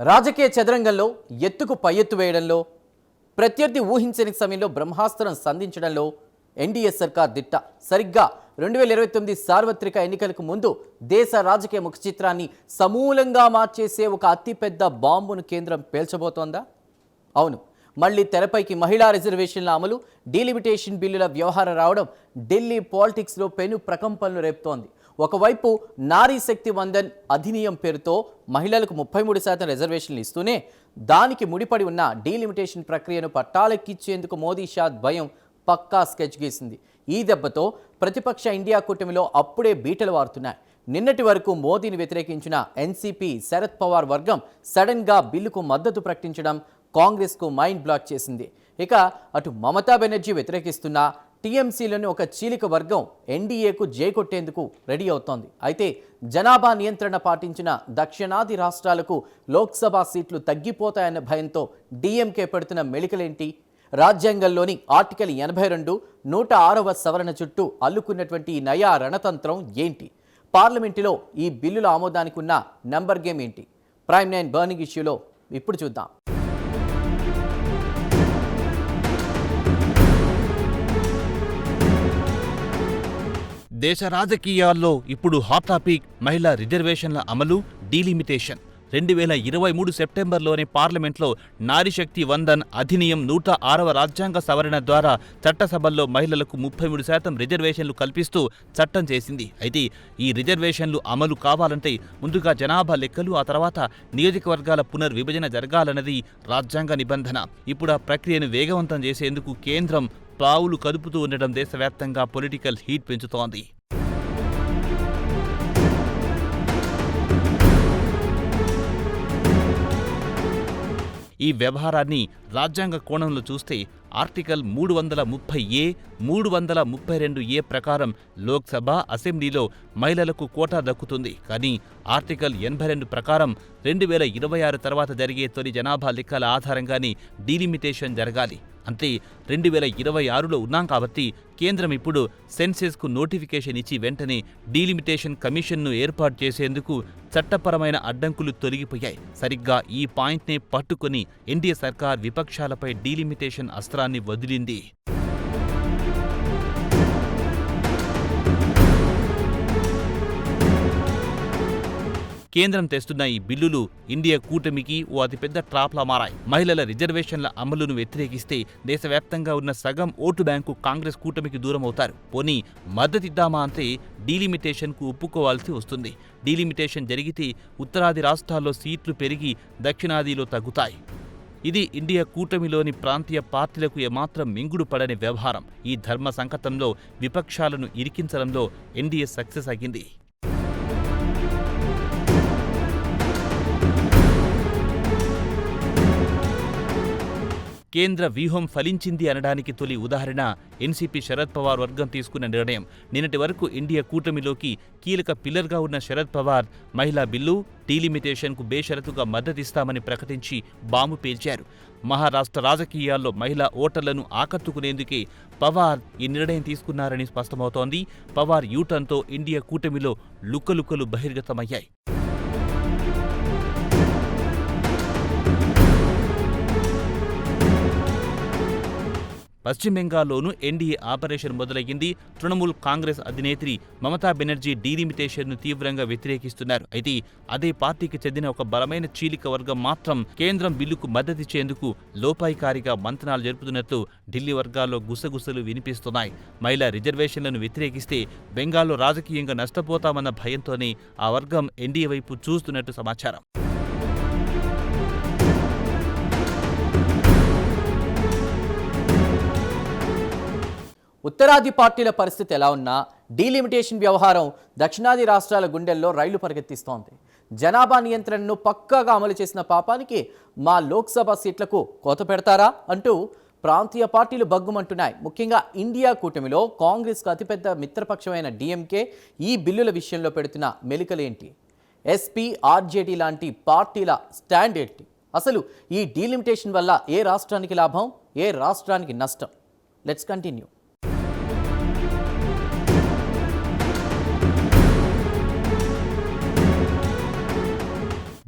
రాజకీయ చదరంగంలో ఎత్తుకు పై ఎత్తు వేయడంలో, ప్రత్యర్థి ఊహించని సమయంలో బ్రహ్మాస్త్రం సంధించడంలో ఎన్డీఏ సర్కార్ దిట్ట. సరిగ్గా 2029 సార్వత్రిక ఎన్నికలకు ముందు దేశ రాజకీయ ముఖ చిత్రాన్ని సమూలంగా మార్చేసే ఒక అతిపెద్ద బాంబును కేంద్రం పేల్చబోతోందా? అవును, మళ్ళీ తెరపైకి మహిళా రిజర్వేషన్ల అమలు, డీలిమిటేషన్ బిల్లుల వ్యవహారం రావడం ఢిల్లీ పాలిటిక్స్లో పెను ప్రకంపనలు రేపుతోంది. ఒకవైపు నారీ శక్తి వందన్ అధినియం పేరుతో మహిళలకు 33% రిజర్వేషన్లు ఇస్తూనే దానికి ముడిపడి ఉన్న డీలిమిటేషన్ ప్రక్రియను పట్టాలెక్కించేందుకు మోదీ షా ద్వయం పక్కా స్కెచ్ గీసింది. ఈ దెబ్బతో ప్రతిపక్ష ఇండియా కూటమిలో అప్పుడే బీటలు వారుతున్నాయి. నిన్నటి వరకు మోదీని వ్యతిరేకించిన ఎన్సీపీ శరద్ పవార్ వర్గం సడన్గా బిల్లుకు మద్దతు ప్రకటించడం కాంగ్రెస్కు మైండ్ బ్లాక్ చేసింది. ఇక అటు మమతా బెనర్జీ వ్యతిరేకిస్తున్న టీఎంసీలోని ఒక చీలిక వర్గం ఎన్డీఏకు జై కొట్టేందుకు రెడీ అవుతోంది. అయితే జనాభా నియంత్రణ పాటించిన దక్షిణాది రాష్ట్రాలకు లోక్సభ సీట్లు తగ్గిపోతాయన్న భయంతో డీఎంకే పెడుతున్న మెలికలేంటి? రాజ్యాంగంలోని ఆర్టికల్ 82, 106వ సవరణ చుట్టూ అల్లుకున్నటువంటి ఈ నయా రణతంత్రం ఏంటి? పార్లమెంటులో ఈ బిల్లుల ఆమోదానికి ఉన్న నంబర్ గేమ్ ఏంటి? ప్రైమ్ 9 బర్నింగ్ ఇష్యూలో ఇప్పుడు చూద్దాం. దేశ రాజకీయాల్లో ఇప్పుడు హాట్ టాపిక్ మహిళా రిజర్వేషన్ల అమలు, డీలిమిటేషన్. 2023 సెప్టెంబర్లోనే పార్లమెంట్లో నారీశక్తి వందన్ అధినియం 106వ రాజ్యాంగ సవరణ ద్వారా చట్టసభల్లో మహిళలకు 33% రిజర్వేషన్లు కల్పిస్తూ చట్టం చేసింది. అయితే ఈ రిజర్వేషన్లు అమలు కావాలంటే ముందుగా జనాభా లెక్కలు, ఆ తర్వాత నియోజకవర్గాల పునర్విభజన జరగాలన్నది రాజ్యాంగ నిబంధన. ఇప్పుడు ఆ ప్రక్రియను వేగవంతం చేసేందుకు కేంద్రం పావులు కదుపుతూ ఉండడం దేశవ్యాప్తంగా పొలిటికల్ హీట్ పెంచుతోంది. ఈ వ్యవహారాన్ని రాజ్యాంగ కోణంలో చూస్తే ఆర్టికల్ 330A, 332A ప్రకారం లోక్సభ, అసెంబ్లీలో మహిళలకు కోటా దక్కుతుంది. కానీ ఆర్టికల్ 82 ప్రకారం 2026 తర్వాత జరిగే తొలి జనాభా లెక్కల ఆధారంగానే డీలిమిటేషన్ జరగాలి. అంటే 2026లో ఉన్నాం కాబట్టి కేంద్రం ఇప్పుడు సెన్సెస్కు నోటిఫికేషన్ ఇచ్చి వెంటనే డీలిమిటేషన్ కమిషన్ను ఏర్పాటు చేసేందుకు చట్టపరమైన అడ్డంకులు తొలగిపోయాయి. సరిగ్గా ఈ పాయింట్నే పట్టుకుని ఎన్డీఏ సర్కార్ విపక్షాలపై డీలిమిటేషన్ అస్త్రాన్ని వదిలింది. కేంద్రం తెస్తున్న ఈ బిల్లులు ఇండియా కూటమికి ఓ అతిపెద్ద ట్రాప్లా మారాయి. మహిళల రిజర్వేషన్ల అమలును వ్యతిరేకిస్తే దేశవ్యాప్తంగా ఉన్న సగం ఓటు బ్యాంకు కాంగ్రెస్ కూటమికి దూరమవుతారు. పోనీ మద్దతిద్దామా అంటే డీలిమిటేషన్కు ఒప్పుకోవాల్సి వస్తుంది. డీలిమిటేషన్ జరిగితే ఉత్తరాది రాష్ట్రాల్లో సీట్లు పెరిగి దక్షిణాదిలో తగ్గుతాయి. ఇది ఇండియా కూటమిలోని ప్రాంతీయ పార్టీలకు ఏమాత్రం మింగుడు పడని వ్యవహారం. ఈ ధర్మ సంకటంలో విపక్షాలను ఇరికించడంలో ఎన్డీఏ సక్సెస్ అయ్యింది. కేంద్ర వ్యూహం ఫలించింది అనడానికి తొలి ఉదాహరణ ఎన్సీపీ శరద్ పవార్ వర్గం తీసుకున్న నిర్ణయం. నిన్నటి వరకు ఇండియా కూటమిలోకి కీలక పిల్లర్గా ఉన్న శరద్ పవార్ మహిళా బిల్లు, డీలిమిటేషన్కు బేషరతుగా మద్దతిస్తామని ప్రకటించి బాంబు పేల్చారు. మహారాష్ట్ర రాజకీయాల్లో మహిళా ఓటర్లను ఆకట్టుకునేందుకే పవార్ ఈ నిర్ణయం తీసుకున్నారని స్పష్టమవుతోంది. పవార్ యూటర్న్తో ఇండియా కూటమిలో లుక్కలుక్కలు బహిర్గతమయ్యాయి. పశ్చిమ బెంగాల్లోనూ ఎన్డీఏ ఆపరేషన్ మొదలయ్యింది. తృణమూల్ కాంగ్రెస్ అధినేత్రి మమతా బెనర్జీ డీలిమిటేషన్ను తీవ్రంగా వ్యతిరేకిస్తున్నారు. అయితే అదే పార్టీకి చెందిన ఒక బలమైన చీలిక వర్గం మాత్రం కేంద్రం బిల్లుకు మద్దతిచ్చేందుకు లోపాయికారిగా మంతనాలు జరుపుతున్నట్టు ఢిల్లీ వర్గాల్లో గుసగుసలు వినిపిస్తున్నాయి. మహిళా రిజర్వేషన్లను వ్యతిరేకిస్తే బెంగాల్లో రాజకీయంగా నష్టపోతామన్న భయంతోనే ఆ వర్గం ఎన్డీఏ వైపు చూస్తున్నట్టు సమాచారం. ఉత్తరాది పార్టీల పరిస్థితి ఎలా ఉన్నా డీలిమిటేషన్ వ్యవహారం దక్షిణాది రాష్ట్రాల గుండెల్లో రైళ్లు పరిగెత్తిస్తోంది. జనాభా నియంత్రణను పక్కాగా అమలు చేసిన పాపానికి మా లోక్సభ సీట్లకు కోత పెడతారా అంటూ ప్రాంతీయ పార్టీలు బగ్గుమంటున్నాయి. ముఖ్యంగా ఇండియా కూటమిలో కాంగ్రెస్కు అతిపెద్ద మిత్రపక్షమైన డీఎంకే ఈ బిల్లుల విషయంలో పెడుతున్న మెలికలేంటి? ఎస్పీ, ఆర్జేడీ లాంటి పార్టీల స్టాండ్ ఏంటి? అసలు ఈ డీలిమిటేషన్ వల్ల ఏ రాష్ట్రానికి లాభం, ఏ రాష్ట్రానికి నష్టం? Let's continue.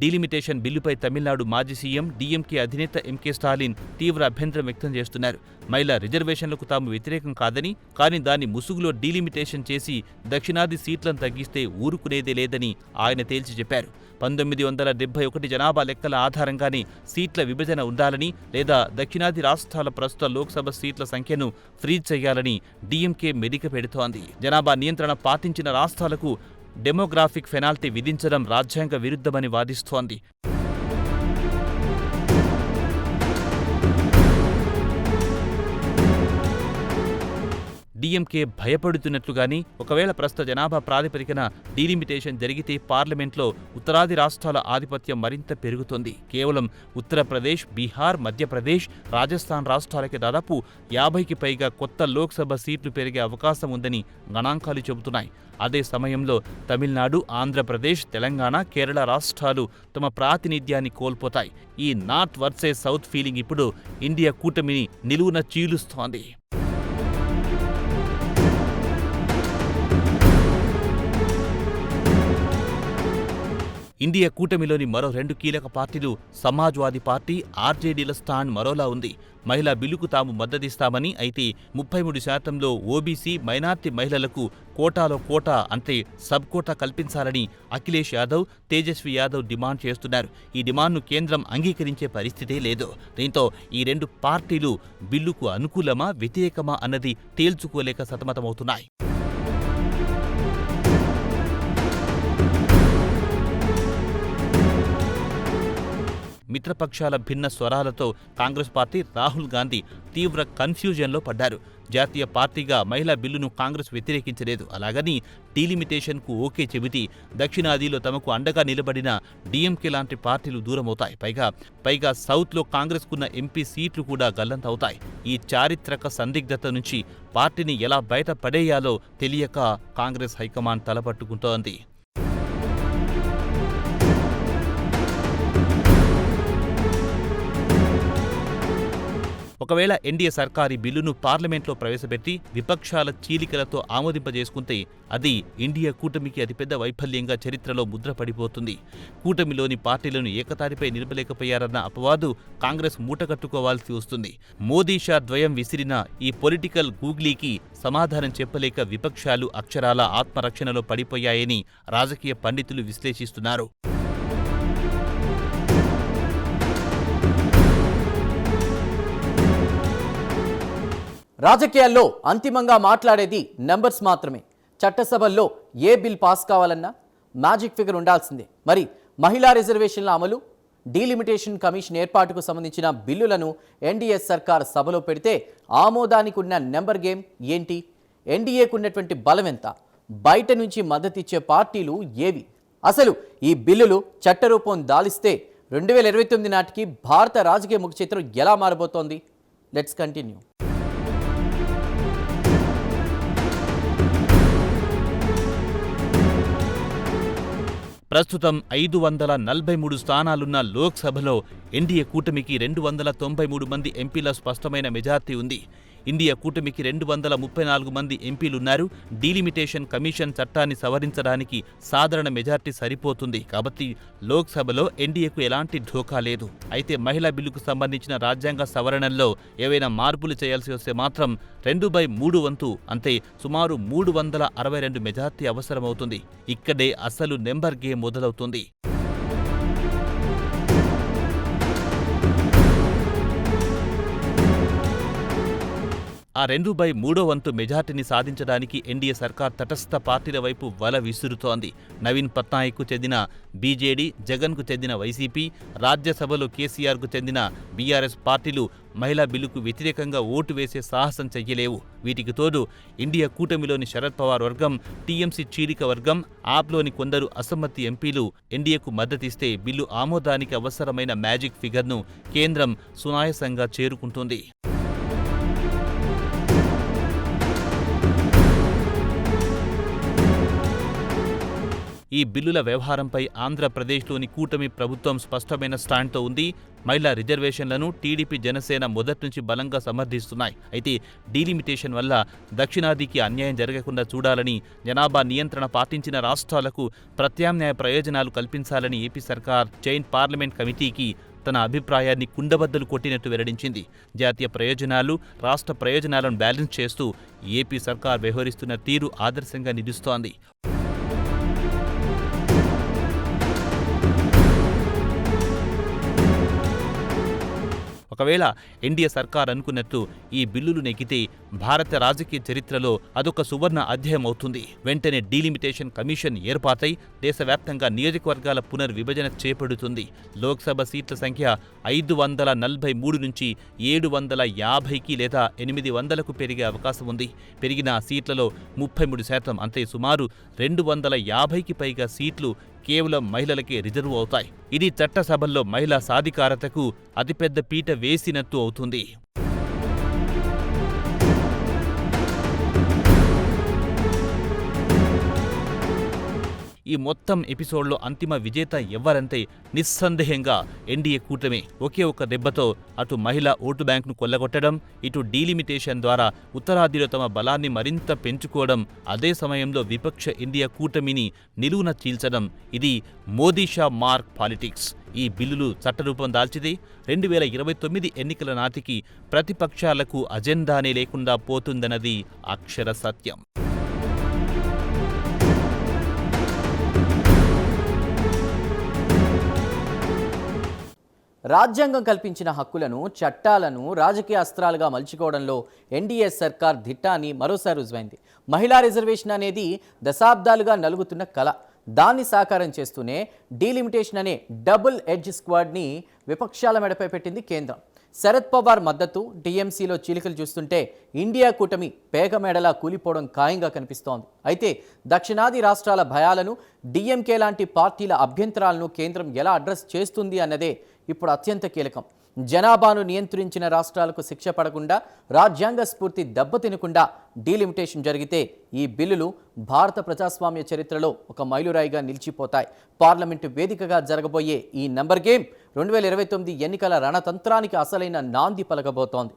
డీలిమిటేషన్ బిల్లుపై తమిళనాడు మాజీ సీఎం డీఎంకే అధినేత ఎంకే స్టాలిన్ తీవ్ర అభ్యంతరం వ్యక్తం చేస్తున్నారు. మహిళా రిజర్వేషన్లకు తాము వ్యతిరేకం కాదని, కానీ దాని ముసుగులో డీలిమిటేషన్ చేసి దక్షిణాది సీట్లను తగ్గిస్తే ఊరుకునేదే లేదని ఆయన తేల్చి చెప్పారు. 1971 జనాభా లెక్కల ఆధారంగానే సీట్ల విభజన ఉండాలని, లేదా దక్షిణాది రాష్ట్రాల ప్రస్తుత లోక్సభ సీట్ల సంఖ్యను ఫ్రీజ్ చేయాలని డీఎంకే మెలిక పెడుతోంది. జనాభా నియంత్రణ పాటించిన రాష్ట్రాలకు డెమోగ్రాఫిక్ పెనాల్టీ విధించడం రాజ్యాంగ విరుద్ధమని వాదిస్తోంది. డీఎంకే భయపడుతున్నట్లుగాని, ఒకవేళ ప్రస్తుత జనాభా ప్రాతిపదికన డీలిమిటేషన్ జరిగితే పార్లమెంట్లో ఉత్తరాది రాష్ట్రాల ఆధిపత్యం మరింత పెరుగుతుంది. కేవలం ఉత్తరప్రదేశ్, బీహార్, మధ్యప్రదేశ్, రాజస్థాన్ రాష్ట్రాలకి దాదాపు 50కి పైగా కొత్త లోక్సభ సీట్లు పెరిగే అవకాశం ఉందని గణాంకాలు చెబుతున్నాయి. అదే సమయంలో తమిళనాడు, ఆంధ్రప్రదేశ్, తెలంగాణ, కేరళ రాష్ట్రాలు తమ ప్రాతినిధ్యాన్ని కోల్పోతాయి. ఈ నార్త్ వర్సెస్ సౌత్ ఫీలింగ్ ఇప్పుడు ఇండియా కూటమిని నిలువున చీలుస్తోంది. ఇండియా కూటమిలోని మరో 2 కీలక పార్టీలు సమాజ్వాదీ పార్టీ, ఆర్జేడీల స్టాండ్ మరోలా ఉంది. మహిళా బిల్లుకు తాము మద్దతిస్తామని, అయితే 33%లో ఓబీసీ, మైనార్టీ మహిళలకు కోటాలో కోటా అంటే సబ్ కోటా కల్పించాలని అఖిలేష్ యాదవ్, తేజస్వి యాదవ్ డిమాండ్ చేస్తున్నారు. ఈ డిమాండ్ను కేంద్రం అంగీకరించే పరిస్థితే లేదు. దీంతో ఈ 2 పార్టీలు బిల్లుకు అనుకూలమా, వ్యతిరేకమా అన్నది తేల్చుకోలేక సతమతమవుతున్నాయి. మిత్రపక్షాల భిన్న స్వరాలతో కాంగ్రెస్ పార్టీ, రాహుల్ గాంధీ తీవ్ర కన్ఫ్యూజన్లో పడ్డారు. జాతీయ పార్టీగా మహిళా బిల్లును కాంగ్రెస్ వ్యతిరేకించలేదు. అలాగని డీలిమిటేషన్కు ఓకే చెబితే దక్షిణాదిలో తమకు అండగా నిలబడిన డీఎంకే లాంటి పార్టీలు దూరమవుతాయి. పైగా సౌత్లో కాంగ్రెస్కున్న ఎంపీ సీట్లు కూడా గల్లంతవుతాయి. ఈ చారిత్రక సందిగ్ధత నుంచి పార్టీని ఎలా బయట పడేయాలో తెలియక కాంగ్రెస్ హైకమాండ్ తలపట్టుకుంటోంది. ఒకవేళ ఎన్డీఏ సర్కార్ ఈ బిల్లును పార్లమెంట్లో ప్రవేశపెట్టి విపక్షాల చీలికలతో ఆమోదింపజేసుకుంటే అది ఇండియా కూటమికి అతిపెద్ద వైఫల్యంగా చరిత్రలో ముద్రపడిపోతుంది. కూటమిలోని పార్టీలను ఏకతాటిపై నిలపలేకపోయారన్న అపవాదు కాంగ్రెస్ మూటగట్టుకోవాల్సి వస్తుంది. మోదీ షా ద్వయం విసిరిన ఈ పొలిటికల్ గూగ్లీకి సమాధానం చెప్పలేక విపక్షాలు అక్షరాల ఆత్మరక్షణలో పడిపోయాయని రాజకీయ పండితులు విశ్లేషిస్తున్నారు. రాజకీయాల్లో అంతిమంగా మాట్లాడేది నెంబర్స్ మాత్రమే. చట్టసభల్లో ఏ బిల్ పాస్ కావాలన్నా మ్యాజిక్ ఫిగర్ ఉండాల్సిందే. మరి మహిళా రిజర్వేషన్ల అమలు, డీలిమిటేషన్ కమిషన్ ఏర్పాటుకు సంబంధించిన బిల్లులను ఎన్డీఏ సర్కార్ సభలో పెడితే ఆమోదానికి ఉన్న నెంబర్ గేమ్ ఏంటి? ఎన్డీఏకు ఉన్నటువంటి బలం ఎంత? బయట నుంచి మద్దతిచ్చే పార్టీలు ఏవి? అసలు ఈ బిల్లులు చట్టరూపం దాలిస్తే 2029 నాటికి భారత రాజకీయ ముఖ చిత్రం ఎలా మారబోతోంది? Let's continue. ప్రస్తుతం 543 స్థానాలున్న లోక్సభలో ఎన్డీఏ కూటమికి 293 మంది ఎంపీల స్పష్టమైన మెజార్టీ ఉంది. ఇండియా కూటమికి 234 మంది ఎంపీలున్నారు. డీలిమిటేషన్ కమిషన్ చట్టాన్ని సవరించడానికి సాధారణ మెజార్టీ సరిపోతుంది. కాబట్టి లోక్సభలో ఎన్డీఏకు ఎలాంటి ఢోకా లేదు. అయితే మహిళా బిల్లుకు సంబంధించిన రాజ్యాంగ సవరణల్లో ఏవైనా మార్పులు చేయాల్సి వస్తే మాత్రం 2/3 వంతు అంటే సుమారు 362 మెజార్టీ అవసరమవుతుంది. ఇక్కడే అసలు నెంబర్ గేమ్ మొదలవుతుంది. ఆ 2/3 వంతు మెజార్టీని సాధించడానికి ఎన్డీఏ సర్కార్ తటస్థ పార్టీల వైపు వల విసురుతోంది. నవీన్ పట్నాయక్కు చెందిన బీజేడీ, జగన్కు చెందిన వైసీపీ, రాజ్యసభలో కేసీఆర్కు చెందిన బీఆర్ఎస్ పార్టీలు మహిళా బిల్లుకు వ్యతిరేకంగా ఓటు వేసే సాహసం చెయ్యలేవు. వీటికి తోడు ఇండియా కూటమిలోని శరద్ పవార్ వర్గం, టీఎంసీ చీలిక వర్గం, ఆప్లోని కొందరు అసమ్మతి ఎంపీలు ఎన్డీఏకు మద్దతిస్తే బిల్లు ఆమోదానికి అవసరమైన మ్యాజిక్ ఫిగర్ను కేంద్రం సునాయాసంగా చేరుకుంటుంది. ఈ ఈ బిల్లుల వ్యవహారంపై ఆంధ్రప్రదేశ్లోని కూటమి ప్రభుత్వం స్పష్టమైన స్టాండ్తో ఉంది. మహిళా రిజర్వేషన్లను టీడీపీ, జనసేన మొదటి నుంచి బలంగా సమర్థిస్తున్నాయి. అయితే డీలిమిటేషన్ వల్ల దక్షిణాదికి అన్యాయం జరగకుండా చూడాలని, జనాభా నియంత్రణ పాటించిన రాష్ట్రాలకు ప్రత్యామ్నాయ ప్రయోజనాలు కల్పించాలని ఏపీ సర్కార్ జైంట్ పార్లమెంట్ కమిటీకి తన అభిప్రాయాన్ని కుండబద్దలు కొట్టినట్టు వెల్లడించింది. జాతీయ ప్రయోజనాలు, రాష్ట్ర ప్రయోజనాలను బ్యాలెన్స్ చేస్తూ ఏపీ సర్కార్ వ్యవహరిస్తున్న తీరు ఆదర్శంగా నిలుస్తోంది. ఒకవేళ ఎన్డీఏ సర్కార్ అనుకున్నట్టు ఈ బిల్లులు నెగ్గితే భారత రాజకీయ చరిత్రలో అదొక సువర్ణ అధ్యాయం అవుతుంది. వెంటనే డీలిమిటేషన్ కమిషన్ ఏర్పాటై దేశవ్యాప్తంగా నియోజకవర్గాల పునర్విభజన చేపడుతుంది. లోక్సభ సీట్ల సంఖ్య 543 నుంచి 750కి లేదా 800కు పెరిగే అవకాశం ఉంది. పెరిగిన సీట్లలో 33% అంటే సుమారు 250కి పైగా సీట్లు కేవలం మహిళలకే రిజర్వ్ అవుతాయి. ఇది చట్టసభల్లో మహిళా సాధికారతకు అతిపెద్ద పీట వేసినట్టు అవుతుంది. ఈ మొత్తం ఎపిసోడ్లో అంతిమ విజేత ఎవరంటే నిస్సందేహంగా ఎన్డీఏ కూటమి. ఒకే ఒక్క దెబ్బతో అటు మహిళా ఓటు బ్యాంక్ను కొల్లగొట్టడం, ఇటు డీలిమిటేషన్ ద్వారా ఉత్తరాదిలో తమ బలాన్ని మరింత పెంచుకోవడం, అదే సమయంలో విపక్ష ఇండియా కూటమిని నిలువున చీల్చడం. ఇది మోదీ షా మార్క్ పాలిటిక్స్. ఈ బిల్లులు చట్టరూపం దాల్చితే 2029 ఎన్నికల నాటికి ప్రతిపక్షాలకు అజెండానే లేకుండా పోతుందన్నది అక్షర సత్యం. రాజ్యాంగం కల్పించిన హక్కులను, చట్టాలను రాజకీయ అస్త్రాలుగా మలుచుకోవడంలో ఎన్డీఏ సర్కార్ దిట్ట అని మరోసారి రుజువైంది. మహిళా రిజర్వేషన్ అనేది దశాబ్దాలుగా నలుగుతున్న కళ. దాన్ని సాకారం చేస్తూనే డీలిమిటేషన్ అనే డబుల్ ఎడ్జ్ స్క్వాడ్ని విపక్షాల మెడపై పెట్టింది కేంద్రం. శరద్ పవార్ మద్దతు, టీఎంసీలో చీలికలు చూస్తుంటే ఇండియా కూటమి పేక మేడలా కూలిపోవడం ఖాయంగా కనిపిస్తోంది. అయితే దక్షిణాది రాష్ట్రాల భయాలను, డిఎంకే లాంటి పార్టీల అభ్యంతరాలను కేంద్రం ఎలా అడ్రస్ చేస్తుంది అన్నదే ఇప్పుడు అత్యంత కీలకం. జనాభాను నియంత్రించిన రాష్ట్రాలకు శిక్ష పడకుండా, రాజ్యాంగ స్ఫూర్తి దెబ్బతినకుండా డీలిమిటేషన్ జరిగితే ఈ బిల్లులు భారత ప్రజాస్వామ్య చరిత్రలో ఒక మైలురాయిగా నిలిచిపోతాయి. పార్లమెంటు వేదికగా జరగబోయే ఈ నంబర్ గేమ్ 2029 ఎన్నికల రణతంత్రానికి అసలైన నాంది పలకబోతోంది.